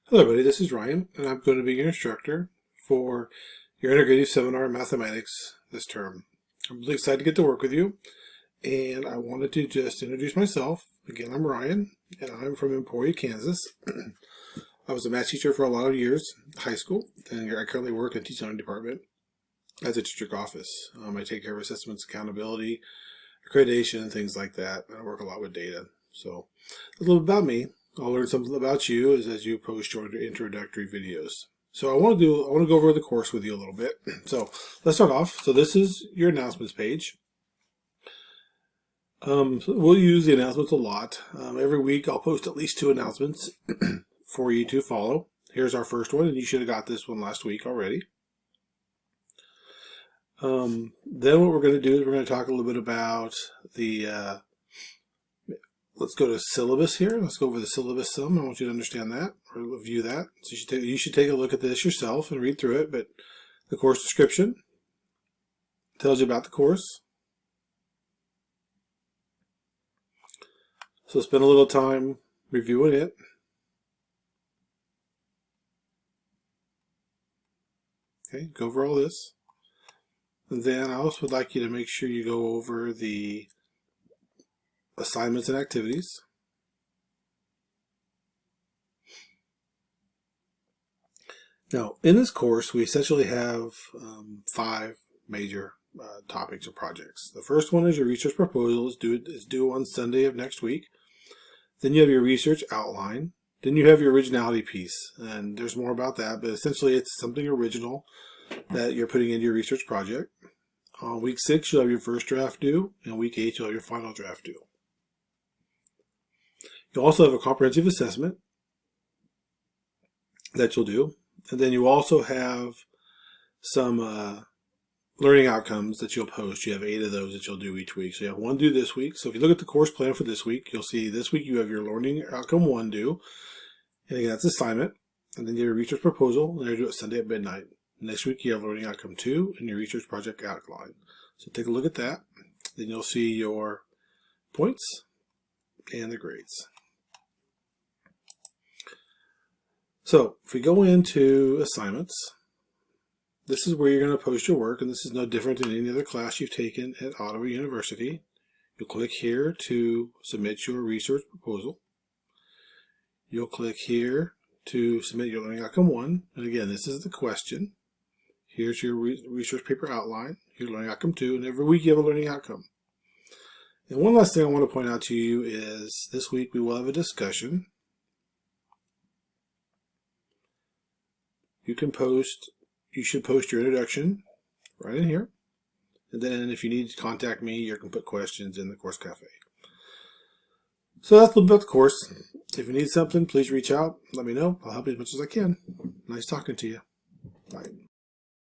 Hello everybody, this is Ryan, and I'm going to be your instructor for your integrative seminar in mathematics this term. I'm really excited to get to work with you, and I wanted to just introduce myself. Again, I'm Ryan, and I'm from Emporia, Kansas. I was a math teacher for a lot of years, high school, and I currently work in the teaching department as a district office. I take care of assessments, accountability, accreditation, and things like that. I work a lot with data. So, a little bit about me. I'll learn something about you as you post your introductory videos. So I want to go over the course with you a little bit. So let's start off. So this is your announcements page. We'll use the announcements a lot. Every week I'll post at least 2 announcements for you to follow. Here's our first one, and you should have got this one last week already. Then what we're going to do is we're going to talk a little bit about the let's go to syllabus here. Let's go over the syllabus some. I want you to understand that or review that. So you should take a look at this yourself and read through it. But the course description tells you about the course. So spend a little time reviewing it. Okay, go over all this. And then I also would like you to make sure you go over the assignments and activities. Now, in this course, we essentially have 5 major topics or projects. The first one is your research proposal. It's due on Sunday of next week. Then you have your research outline. Then you have your originality piece, and there's more about that, but essentially it's something original that you're putting into your research project. On week 6, you'll have your first draft due, and week 8, you'll have your final draft due. You'll also have a comprehensive assessment that you'll do. And then you also have some learning outcomes that you'll post. You have 8 of those that you'll do each week. So you have 1 due this week. So if you look at the course plan for this week, you'll see this week you have your learning outcome 1 due. And again, that's assignment. And then your research proposal, and you're due it Sunday at midnight. Next week you have learning outcome 2 and your research project outline. So take a look at that. Then you'll see your points and the grades. So if we go into assignments, this is where you're going to post your work, and this is no different than any other class you've taken at Ottawa University. You'll click here to submit your research proposal. You'll click here to submit your learning outcome 1, and again, this is the question. Here's your research paper outline, your learning outcome 2, and every week you have a learning outcome. And one last thing I want to point out to you is this week we will have a discussion. You should post your introduction right in here. And then if you need to contact me, you can put questions in the course cafe. So that's a little bit about the course. If you need something, please reach out. Let me know. I'll help you as much as I can. Nice talking to you. Bye.